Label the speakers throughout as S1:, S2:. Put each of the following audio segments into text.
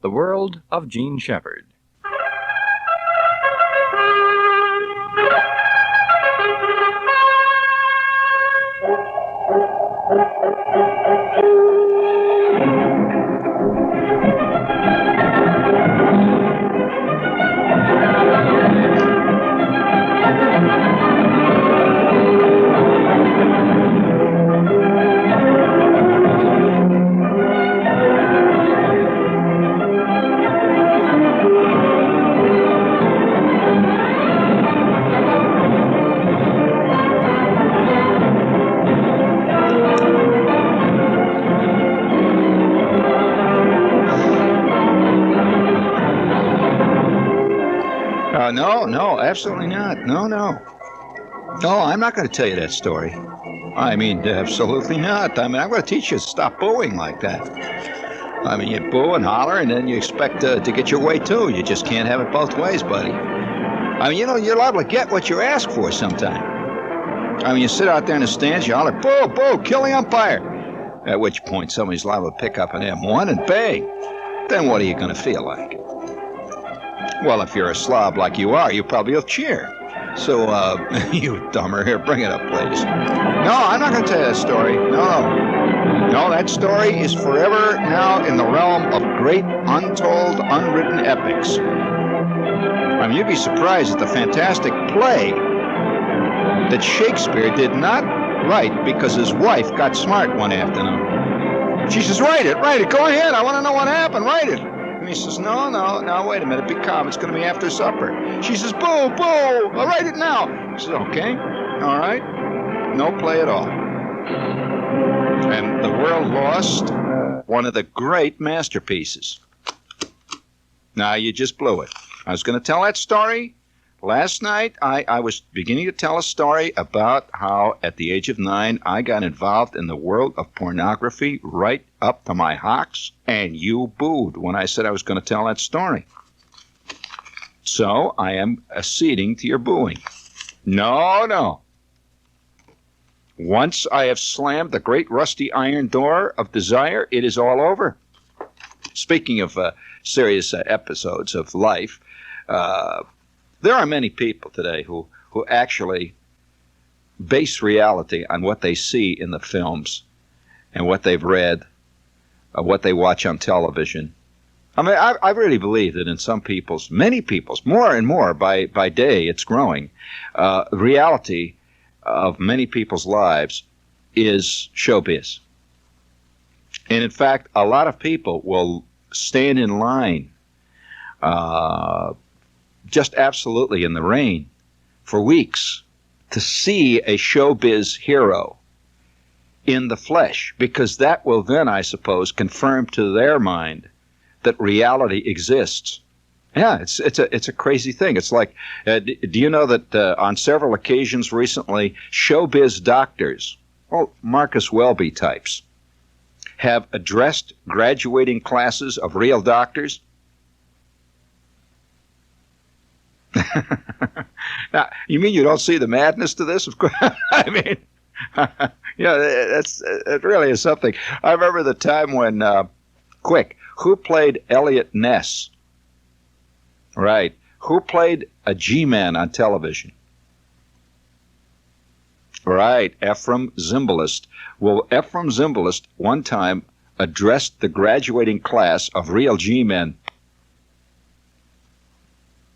S1: The World of Gene Shepherd.
S2: No, absolutely not. No, I'm not going to tell you that story. I mean, absolutely not. I mean, I'm going to teach you to stop booing like that. I mean, you boo and holler, and then you expect to get your way, too. You just can't have it both ways, buddy. I mean, you're liable to get what you ask for sometime. I mean, you sit out there in the stands, you holler, boo, boo, kill the umpire. At which point, somebody's liable to pick up an M1 and bang. Then what are you going to feel like? Well, if you're a slob like you are, you probably will cheer. So, you dumber, here, bring it up, please. No, I'm not going to tell you that story. No, that story is forever now in the realm of great untold, unwritten epics. I mean, you'd be surprised at the fantastic play that Shakespeare did not write because his wife got smart one afternoon. She says, write it, go ahead, I want to know what happened, write it. And he says, no, wait a minute, be calm, it's going to be after supper. She says, boo, I'll write it now. He says, okay, all right, no play at all. And the world lost one of the great masterpieces. Now, you just blew it. I was going to tell that story. Last night, I was beginning to tell a story about how, at the age of 9, I got involved in the world of pornography right up to my hocks, and you booed when I said I was going to tell that story. So, I am acceding to your booing. No. Once I have slammed the great rusty iron door of desire, it is all over. Speaking of serious episodes of life, there are many people today who actually base reality on what they see in the films and what they've read, what they watch on television. I mean, I really believe that in many people's, more and more by day, it's growing. Reality of many people's lives is showbiz. And in fact, a lot of people will stand in line just absolutely in the rain for weeks to see a showbiz hero in the flesh, because that will then, I suppose, confirm to their mind that reality exists. Yeah, it's a crazy thing. It's like, do you know that on several occasions recently, showbiz doctors, Marcus Welby types, have addressed graduating classes of real doctors? Now, you mean you don't see the madness to this? Of course. I mean, it really is something. I remember the time when, who played Elliot Ness? Right. Who played a G-man on television? Right, Ephraim Zimbalist. Well, Ephraim Zimbalist one time addressed the graduating class of real G-men.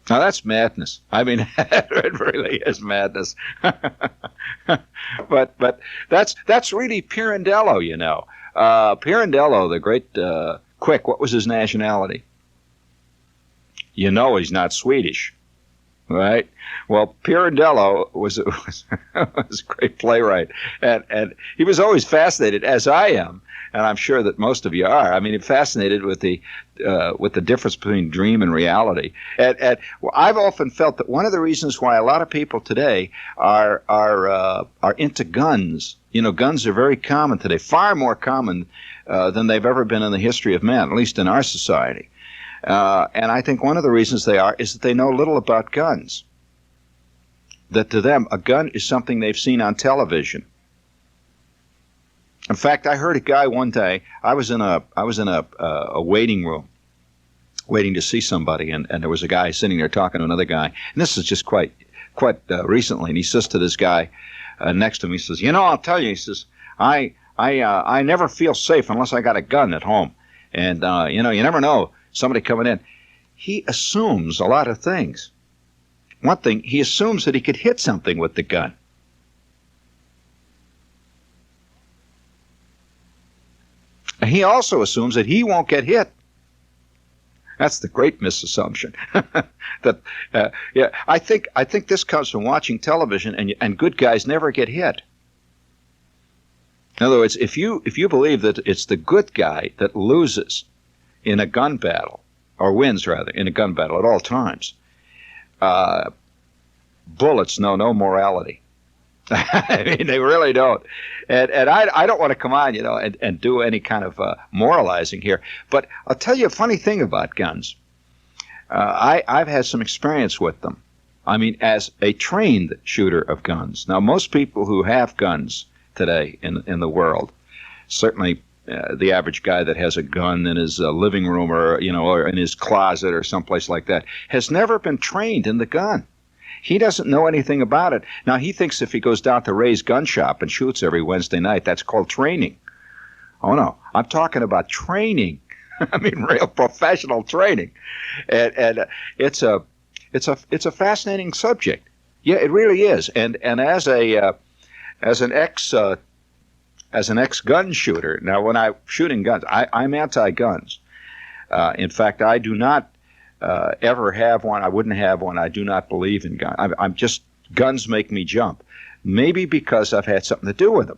S2: Now, that's madness. I mean, it really is madness. but that's really Pirandello, you know. Pirandello, the great what was his nationality? You know he's not Swedish, right? Well, Pirandello was a great playwright, and he was always fascinated, as I am, and I'm sure that most of you are. I mean, fascinated with the difference between dream and reality. And I've often felt that one of the reasons why a lot of people today are into guns. You know, guns are very common today, far more common than they've ever been in the history of man, at least in our society. And I think one of the reasons they are is that they know little about guns. That to them, a gun is something they've seen on television. In fact, I heard a guy one day. I was in a waiting room, waiting to see somebody, and there was a guy sitting there talking to another guy, and this is just quite recently, and he says to this guy next to him, he says, I'll tell you, he says, I never feel safe unless I got a gun at home, and you never know somebody coming in. He assumes a lot of things. One thing, he assumes that he could hit something with the gun. He also assumes that he won't get hit. That's the great misassumption. I think this comes from watching television, and good guys never get hit. In other words, if you believe that it's the good guy that loses in a gun battle, or wins rather, in a gun battle at all times, bullets know no morality. I mean, they really don't. And I don't want to come on, and do any kind of moralizing here. But I'll tell you a funny thing about guns. I've had some experience with them. I mean, as a trained shooter of guns. Now, most people who have guns today in the world, certainly the average guy that has a gun in his living room or in his closet or someplace like that, has never been trained in the gun. He doesn't know anything about it. Now, he thinks if he goes down to Ray's gun shop and shoots every Wednesday night, that's called training. Oh, no. I'm talking about training. I mean, real professional training. And it's a fascinating subject. Yeah, it really is. And as an ex-gun shooter, now when I'm shooting guns, I'm anti-guns. In fact, I do not ever have one. I wouldn't have one. I do not believe in guns. I'm just, guns make me jump. Maybe because I've had something to do with them.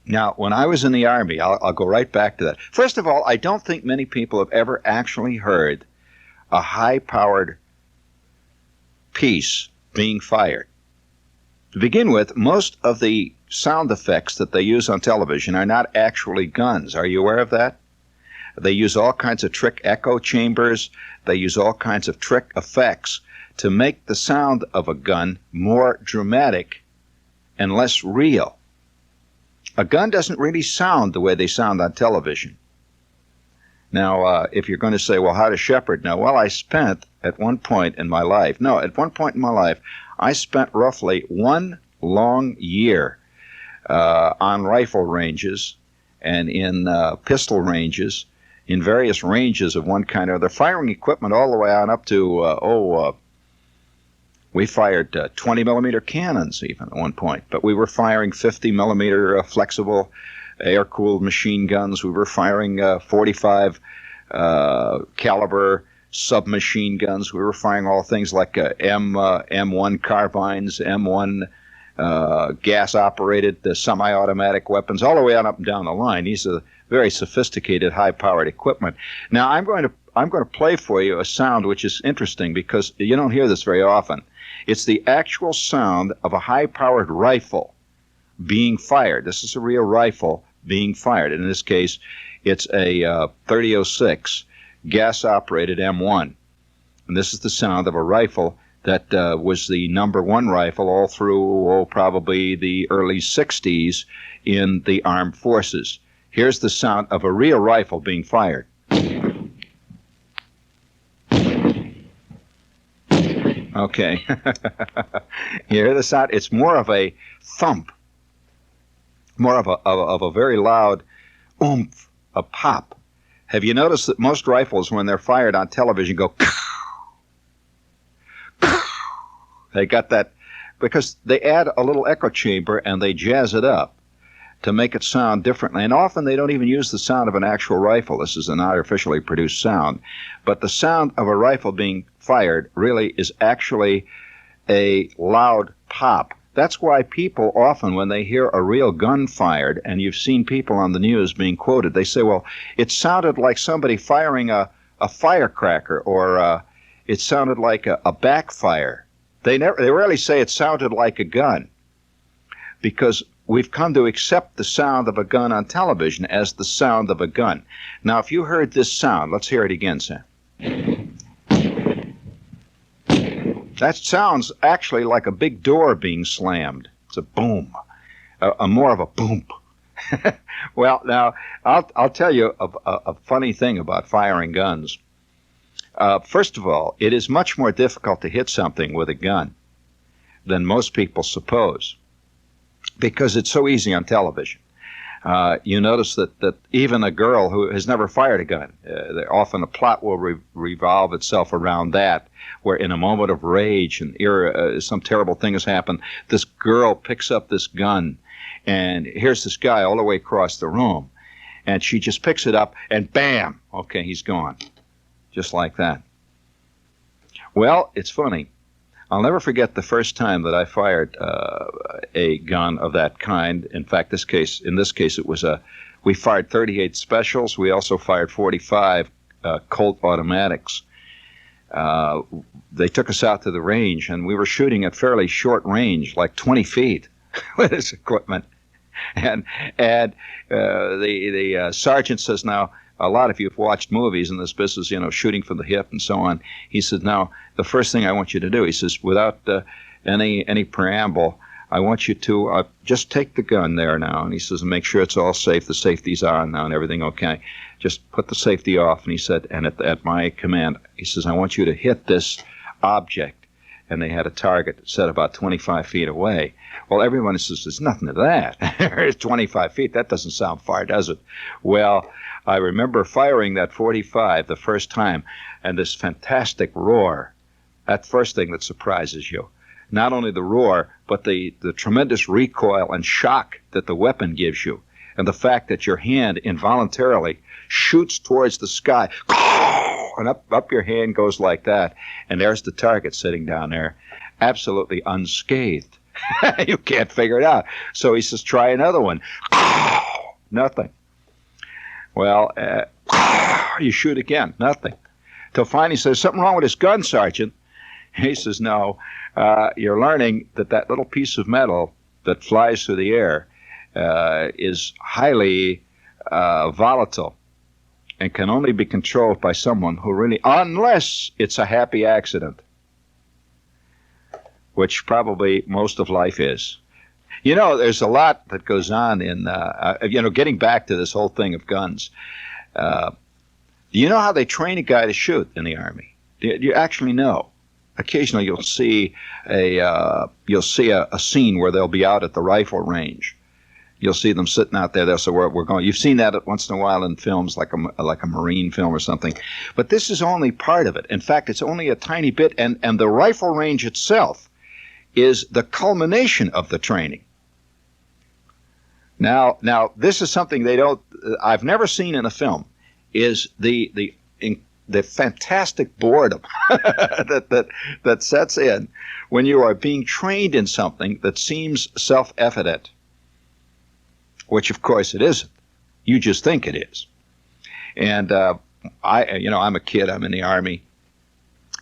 S2: Now, when I was in the Army, I'll go right back to that. First of all, I don't think many people have ever actually heard a high-powered piece being fired. To begin with, most of the sound effects that they use on television are not actually guns. Are you aware of that? They use all kinds of trick echo chambers. They use all kinds of trick effects to make the sound of a gun more dramatic and less real. A gun doesn't really sound the way they sound on television. Now, if you're going to say, well, how does Shepard know? Well, I spent at one point in my life, I spent roughly 1 long year on rifle ranges and in pistol ranges, in various ranges of one kind or other, firing equipment all the way on up to, we fired 20-millimeter cannons even at one point, but we were firing 50-millimeter flexible air-cooled machine guns. We were firing 45 caliber submachine guns. We were firing all things like M1 carbines, M1 gas-operated semi-automatic weapons, all the way on up and down the line. These are very sophisticated, high-powered equipment. Now, I'm going to play for you a sound which is interesting because you don't hear this very often. It's the actual sound of a high-powered rifle being fired. This is a real rifle being fired. In this case, it's a 30-06 gas-operated M1. And this is the sound of a rifle that was the number one rifle all through probably the early 60s in the armed forces. Here's the sound of a real rifle being fired. Okay. You hear the sound? It's more of a thump, more of a very loud oomph, a pop. Have you noticed that most rifles, when they're fired on television, go they got that because they add a little echo chamber and they jazz it up to make it sound differently. And often they don't even use the sound of an actual rifle. This is an artificially produced sound. But the sound of a rifle being fired really is actually a loud pop. That's why people often, when they hear a real gun fired, and you've seen people on the news being quoted, they say, well, it sounded like somebody firing a firecracker, or it sounded like a backfire. They rarely say it sounded like a gun, because we've come to accept the sound of a gun on television as the sound of a gun. Now, if you heard this sound, let's hear it again, Sam. That sounds actually like a big door being slammed. It's a boom, more of a boom. Well, now, I'll tell you a funny thing about firing guns. First of all, it is much more difficult to hit something with a gun than most people suppose, because it's so easy on television. You notice that even a girl who has never fired a gun, often a plot will revolve itself around that, where in a moment of rage and some terrible thing has happened, this girl picks up this gun, and here's this guy all the way across the room, and she just picks it up, and bam, okay, he's gone, just like that. Well, it's funny. I'll never forget the first time that I fired a gun of that kind. In fact, in this case, it was we fired 38 specials. We also fired 45 Colt automatics. They took us out to the range, and we were shooting at fairly short range, like 20 feet with this equipment. And the sergeant says, now, a lot of you have watched movies in this business, shooting from the hip and so on. He said, now, the first thing I want you to do, he says, without any preamble, I want you to just take the gun there now. And he says, make sure it's all safe. The safety's on now and everything okay. Just put the safety off. And he said, and at my command, he says, I want you to hit this object. And they had a target set about 25 feet away. Well, everyone says, there's nothing to that. It's 25 feet. That doesn't sound far, does it? Well, I remember firing that 45 the first time, and this fantastic roar, that first thing that surprises you. Not only the roar, but the tremendous recoil and shock that the weapon gives you, and the fact that your hand involuntarily shoots towards the sky, and up your hand goes like that, and there's the target sitting down there, absolutely unscathed. You can't figure it out. So he says, try another one. Nothing. Well, you shoot again. Nothing. Till finally he says, something wrong with his gun, Sergeant. He says, no, you're learning that little piece of metal that flies through the air is highly volatile and can only be controlled by someone who really, unless it's a happy accident, which probably most of life is. There's a lot that goes on in, getting back to this whole thing of guns. Do you know how they train a guy to shoot in the Army? Do you actually know? Occasionally you'll see a scene where they'll be out at the rifle range. You'll see them sitting out there. They'll say, we're going. You've seen that once in a while in films, like a Marine film or something. But this is only part of it. In fact, it's only a tiny bit. And the rifle range itself is the culmination of the training. Now, this is something I've never seen in a film, is the fantastic boredom that sets in when you are being trained in something that seems self-evident, which of course it isn't. You just think it is. And I'm a kid. I'm in the Army,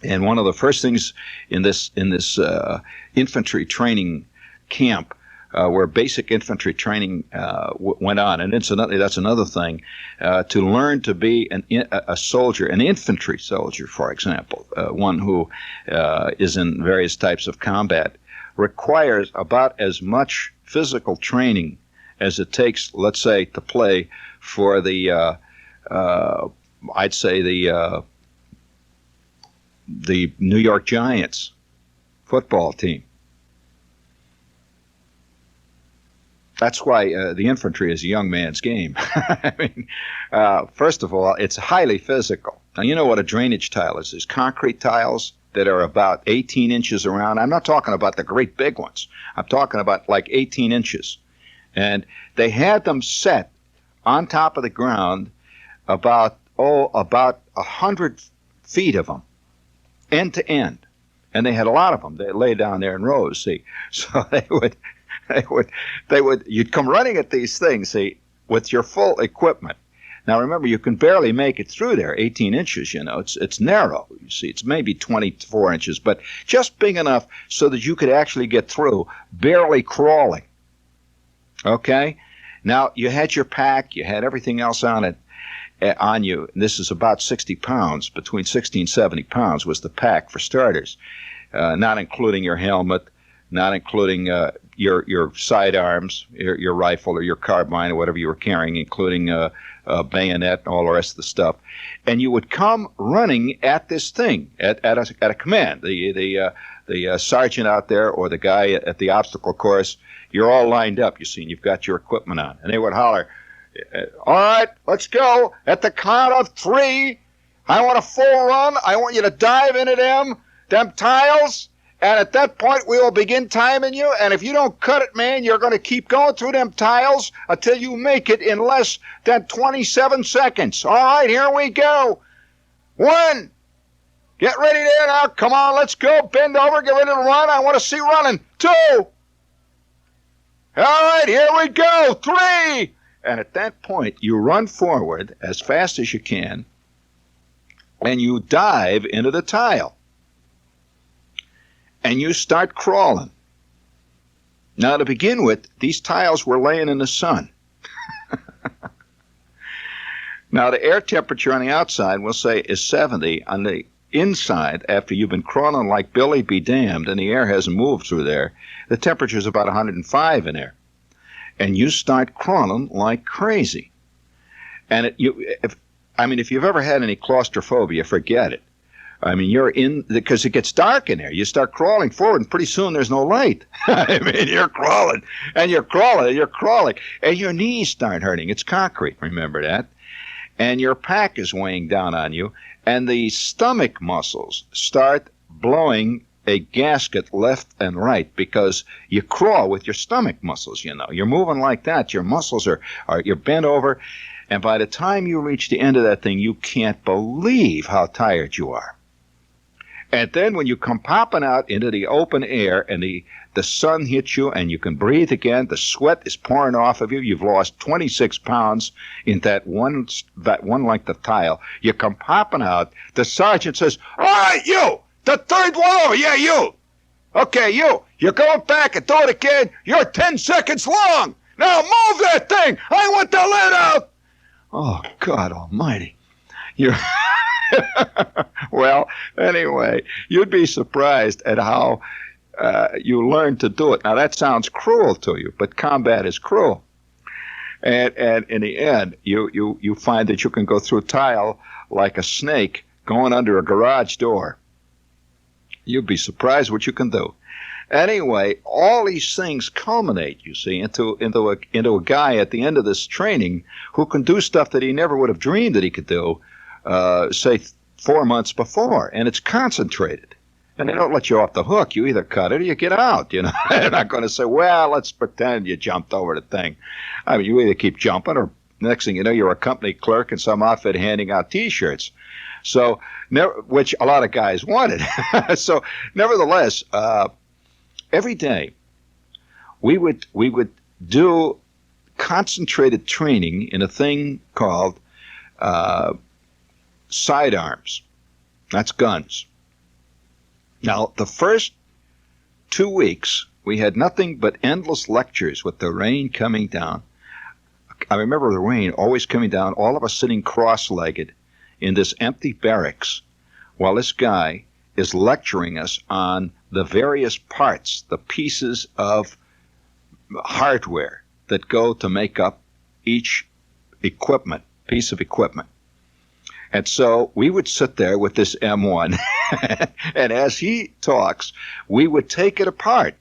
S2: and one of the first things in this infantry training camp, where basic infantry training went on, and incidentally, that's another thing, to learn to be a soldier, an infantry soldier, for example, one who is in various types of combat, requires about as much physical training as it takes, let's say, to play for the New York Giants football team. That's why the infantry is a young man's game. I mean, first of all, it's highly physical. Now, you know what a drainage tile is. There's concrete tiles that are about 18 inches around. I'm not talking about the great big ones. I'm talking about like 18 inches. And they had them set on top of the ground about 100 feet of them, end to end. And they had a lot of them. They lay down there in rows, see. So you'd come running at these things, see, with your full equipment. Now remember, you can barely make it through there, 18 inches, it's narrow, you see, it's maybe 24 inches, but just big enough so that you could actually get through, barely crawling. Okay? Now, you had your pack, you had everything else on it, on you. And this is about 60 pounds, between 60 and 70 pounds was the pack for starters, not including your helmet, not including your sidearms, your rifle or your carbine or whatever you were carrying, including bayonet and all the rest of the stuff, and you would come running at this thing at a command. The sergeant out there or the guy at the obstacle course, you're all lined up, you see, and you've got your equipment on, and they would holler, "All right, let's go. At the count of 3, I want a full run. I want you to dive into them tiles, and at that point we will begin timing you, and if you don't cut it, man, you're going to keep going through them tiles until you make it in less than 27 seconds. All right, here we go. 1. Get ready there now. Come on, let's go. Bend over, get ready to run. I want to see running. 2. All right, here we go. 3. And at that point, you run forward as fast as you can, and you dive into the tile. And you start crawling. Now, to begin with, these tiles were laying in the sun. Now, the air temperature on the outside, we'll say, is 70. On the inside, after you've been crawling like Billy be damned and the air hasn't moved through there, the temperature is about 105 in there. And you start crawling like crazy. And if you've ever had any claustrophobia, forget it. I mean, you're in, because it gets dark in there. You start crawling forward, and pretty soon there's no light. I mean, you're crawling, and you're crawling, and you're crawling, and your knees start hurting. It's concrete, remember that? And your pack is weighing down on you, and the stomach muscles start blowing a gasket left and right because you crawl with your stomach muscles, you know. You're moving like that. Your muscles you're bent over, and by the time you reach the end of that thing, you can't believe how tired you are. And then when you come popping out into the open air and the sun hits you and you can breathe again, the sweat is pouring off of you, you've lost 26 pounds in that one length of tile. You come popping out, the sergeant says, "All right, you, the third one over, yeah, you. Okay, you're going back and do it again. You're 10 seconds long. Now move that thing. I want the lid out." Oh, God almighty. You're... Well, anyway, you'd be surprised at how you learn to do it. Now, that sounds cruel to you, but combat is cruel. And in the end, you find that you can go through tile like a snake going under a garage door. You'd be surprised what you can do. Anyway, all these things culminate, you see, into a guy at the end of this training who can do stuff that he never would have dreamed that he could do, say 4 months before, and it's concentrated. And they don't let you off the hook. You either cut it or you get out, you know. They're not going to say, well, let's pretend you jumped over the thing. I mean, you either keep jumping or next thing you know, you're a company clerk in some outfit handing out T-shirts. So, which a lot of guys wanted. So, nevertheless, every day we would do concentrated training in a thing called sidearms. That's guns. Now, the first 2 weeks, we had nothing but endless lectures with the rain coming down. I remember the rain always coming down, all of us sitting cross-legged in this empty barracks while this guy is lecturing us on the various parts, the pieces of hardware that go to make up each piece of equipment. And so we would sit there with this M1, and as he talks, we would take it apart.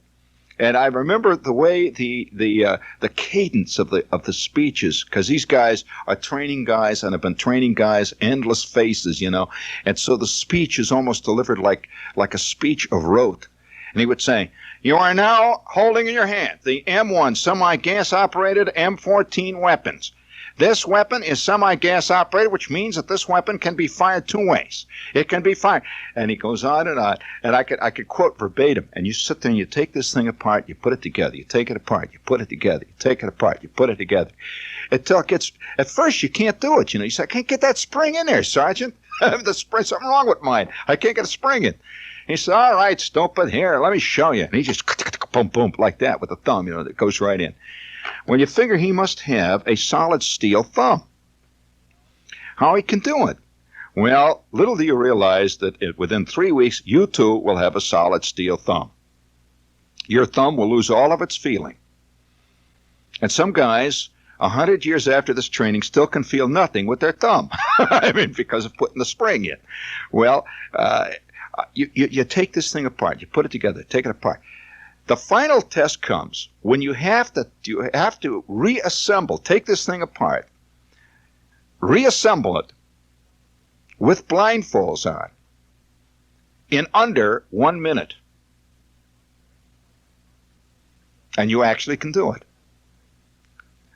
S2: And I remember the way the cadence of the speeches, because these guys are training guys and have been training guys, endless faces, you know. And so the speech is almost delivered like a speech of rote. And he would say, "You are now holding in your hand the M1 semi-gas operated M14 weapons. This weapon is semi-gas operated, which means that this weapon can be fired 2 ways. It can be fired." And he goes on, and I could quote verbatim. And you sit there and you take this thing apart, you put it together, you take it apart, you put it together, you take it apart, you put it together. Until it gets, at first you can't do it, you know. You say, "I can't get that spring in there, Sergeant. The spring, something wrong with mine. I can't get a spring in." He said, "All right, stupid, here, let me show you." And he just boom, boom, like that with the thumb, you know, that goes right in. Well, you figure he must have a solid steel thumb. How he can do it? Well, little do you realize that within 3 weeks, you too will have a solid steel thumb. Your thumb will lose all of its feeling. And some guys 100 years after this training, still can feel nothing with their thumb. I mean, because of putting the spring in. Well, you take this thing apart, you put it together, take it apart. The final test comes when you have to reassemble, take this thing apart, reassemble it with blindfolds on in under 1 minute. And you actually can do it.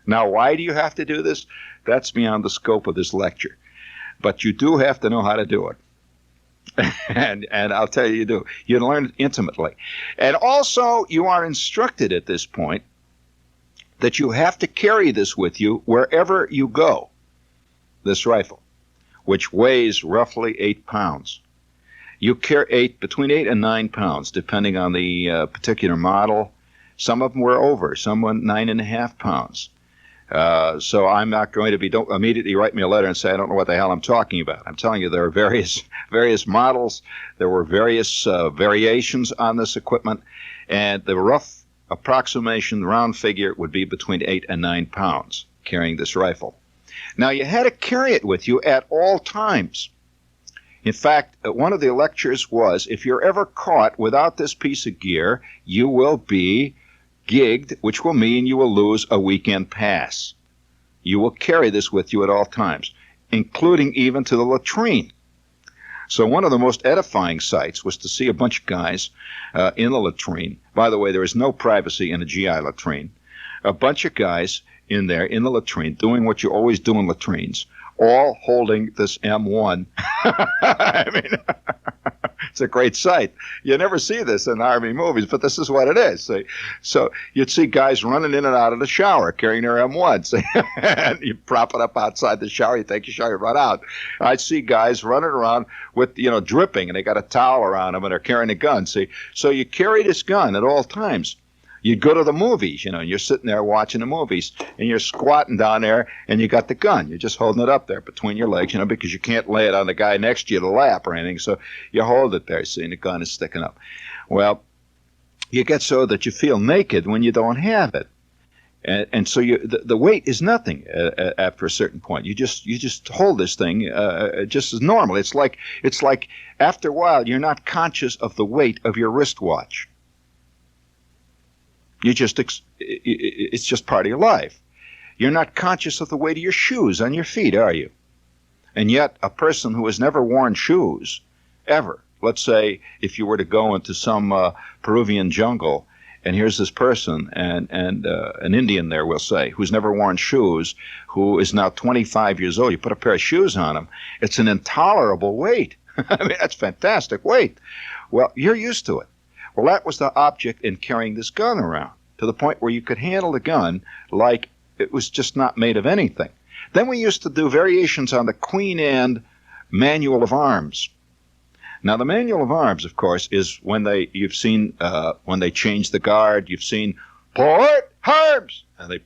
S2: Now, why do you have to do this? That's beyond the scope of this lecture. But you do have to know how to do it. and I'll tell you, you do. You learn it intimately. And also, you are instructed at this point that you have to carry this with you wherever you go, this rifle, which weighs roughly 8 pounds. You carry between 8 and 9 pounds, depending on the particular model. Some of them were over, some were 9.5 pounds. So I'm not going to don't immediately write me a letter and say I don't know what the hell I'm talking about. I'm telling you there are various models. There were various variations on this equipment, and the rough approximation, round figure, would be between 8 and 9 pounds carrying this rifle. Now, you had to carry it with you at all times. In fact, one of the lectures was, if you're ever caught without this piece of gear, you will be gigged, which will mean you will lose a weekend pass. You will carry this with you at all times, including even to the latrine. So one of the most edifying sights was to see a bunch of guys in the latrine. By the way, there is no privacy in a GI latrine. A bunch of guys in there in the latrine doing what you always do in latrines, all holding this M1. I mean, it's a great sight. You never see this in Army movies, but this is what it is. So you'd see guys running in and out of the shower carrying their M1s. And you prop it up outside the shower, you take your shower, you run out. I'd see guys running around with, dripping, and they got a towel around them, and they're carrying a gun. See, so you carry this gun at all times. You'd go to the movies, and you're sitting there watching the movies, and you're squatting down there, and you got the gun. You're just holding it up there between your legs, because you can't lay it on the guy next to you to lap or anything, so you hold it there, see, and the gun is sticking up. Well, you get so that you feel naked when you don't have it. And so the weight is nothing after a certain point. You just hold this thing just as normal. It's like after a while, you're not conscious of the weight of your wristwatch. It's just part of your life. You're not conscious of the weight of your shoes on your feet, are you? And yet, a person who has never worn shoes, ever, let's say if you were to go into some Peruvian jungle, and here's this person, and an Indian there, we'll say, who's never worn shoes, who is now 25 years old, you put a pair of shoes on him, it's an intolerable weight. I mean, that's fantastic weight. Well, you're used to it. Well, that was the object in carrying this gun around, to the point where you could handle the gun like it was just not made of anything. Then we used to do variations on the Queen Anne manual of arms. Now, the manual of arms, of course, is when you've seen when they change the guard, you've seen port arms, and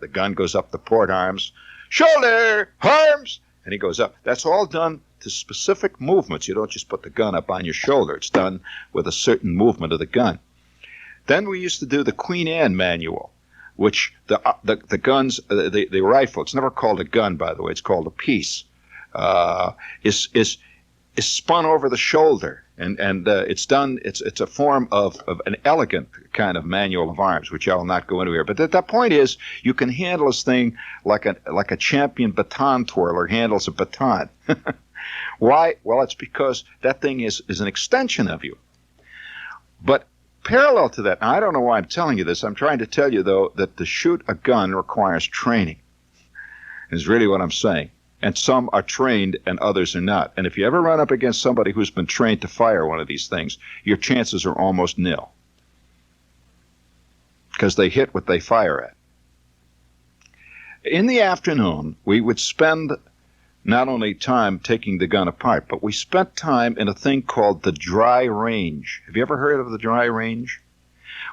S2: the gun goes up the port arms, shoulder arms, and he goes up. That's all done to specific movements. You don't just put the gun up on your shoulder. It's done with a certain movement of the gun. Then we used to do the Queen Anne manual, which the guns, the rifle, it's never called a gun, by the way, it's called a piece, is spun over the shoulder, and it's done. It's a form of an elegant kind of manual of arms, which I'll not go into here. But the point is, you can handle this thing like a champion baton twirler handles a baton. Why? Well, it's because that thing is an extension of you. But parallel to that, now I don't know why I'm telling you this. I'm trying to tell you, though, that to shoot a gun requires training, is really what I'm saying. And some are trained and others are not. And if you ever run up against somebody who's been trained to fire one of these things, your chances are almost nil, because they hit what they fire at. In the afternoon, we would spend not only time taking the gun apart, but we spent time in a thing called the dry range. Have you ever heard of the dry range?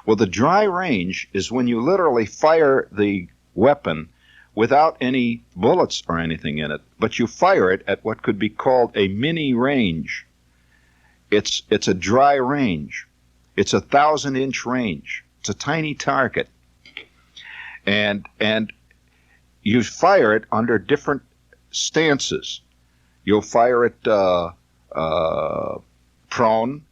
S2: Well, the dry range is when you literally fire the weapon without any bullets or anything in it, but you fire it at what could be called a mini range. It's a dry range. It's 1,000-inch range. It's a tiny target. And you fire it under different stances. You'll fire it prone.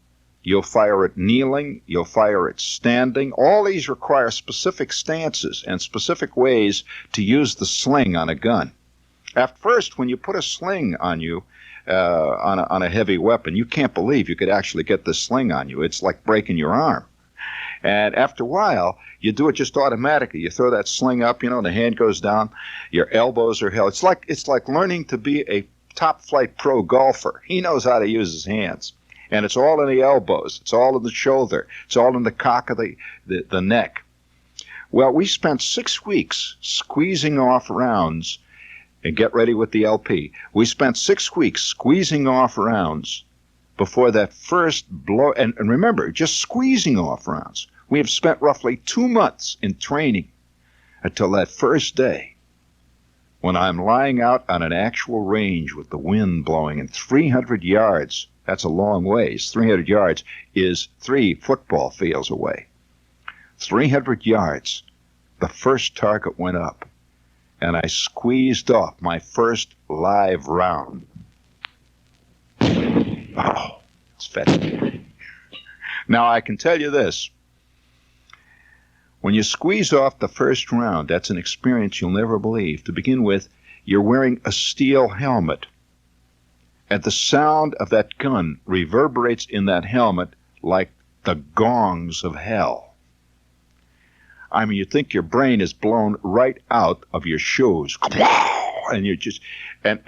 S2: You'll fire it kneeling. You'll fire it standing. All these require specific stances and specific ways to use the sling on a gun. At first, when you put a sling on you, on a heavy weapon, you can't believe you could actually get the sling on you. It's like breaking your arm. And after a while, you do it just automatically. You throw that sling up, the hand goes down, your elbows are held. It's like learning to be a top-flight pro golfer. He knows how to use his hands. And it's all in the elbows. It's all in the shoulder. It's all in the cock of the neck. Well, we spent 6 weeks squeezing off rounds, and get ready with the LP. We spent 6 weeks squeezing off rounds before that first blow. And remember, just squeezing off rounds. We have spent roughly 2 months in training until that first day when I'm lying out on an actual range with the wind blowing and 300 yards. That's a long ways. 300 yards is 3 football fields away. 300 yards. The first target went up, and I squeezed off my first live round. Oh, it's fascinating. Now, I can tell you this. When you squeeze off the first round, that's an experience you'll never believe. To begin with, you're wearing a steel helmet, and the sound of that gun reverberates in that helmet like the gongs of hell. I mean, you think your brain is blown right out of your shoes. And you just, and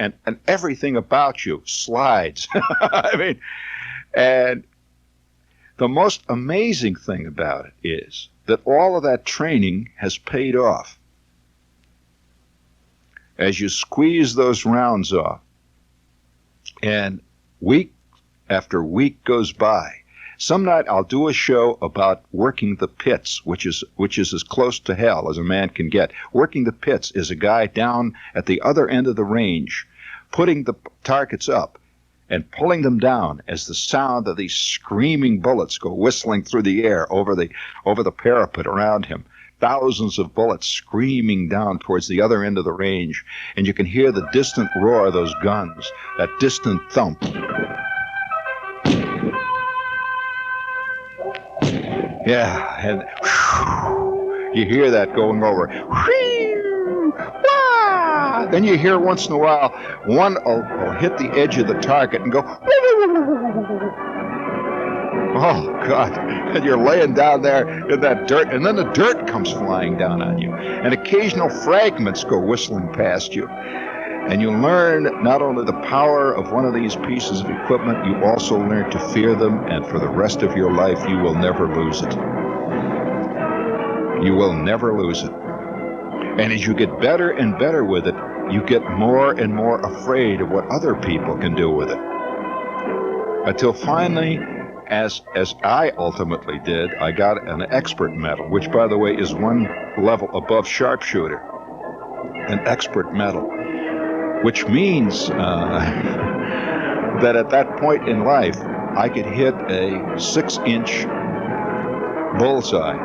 S2: everything about you slides. I mean, and the most amazing thing about it is that all of that training has paid off. As you squeeze those rounds off, and week after week goes by, some night I'll do a show about working the pits, which is as close to hell as a man can get. Working the pits is a guy down at the other end of the range, putting the targets up and pulling them down as the sound of these screaming bullets go whistling through the air over the parapet around him. Thousands of bullets screaming down towards the other end of the range, and you can hear the distant roar of those guns, that distant thump. Yeah, and whew, you hear that going over. Whew, wah! Then you hear once in a while, one will hit the edge of the target and go, oh, God. And you're laying down there in that dirt, and then the dirt comes flying down on you, and occasional fragments go whistling past you. And you learn not only the power of one of these pieces of equipment, you also learn to fear them, and for the rest of your life, you will never lose it. You will never lose it. And as you get better and better with it, you get more and more afraid of what other people can do with it. Until finally, as I ultimately did, I got an expert medal, which, by the way, is one level above sharpshooter. An expert medal. Which means that at that point in life, I could hit a 6-inch bullseye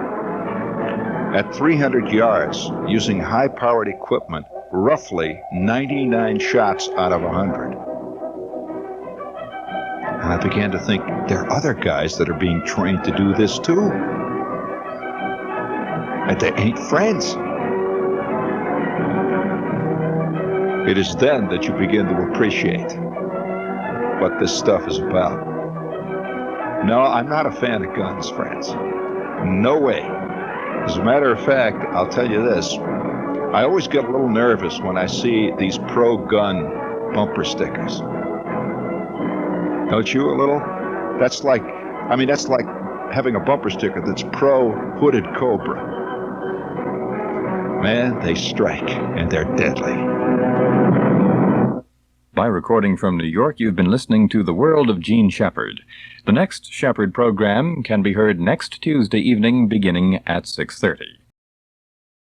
S2: at 300 yards using high-powered equipment, roughly 99 shots out of 100. And I began to think, there are other guys that are being trained to do this too. And they ain't friends. It is then that you begin to appreciate what this stuff is about. No, I'm not a fan of guns, friends. No way. As a matter of fact, I'll tell you this. I always get a little nervous when I see these pro-gun bumper stickers. Don't you a little? That's like having a bumper sticker that's pro-hooded cobra. Man, they strike, and they're deadly.
S1: By recording from New York, you've been listening to The World of Gene Shepard. The next Shepard program can be heard next Tuesday evening beginning at 6:30.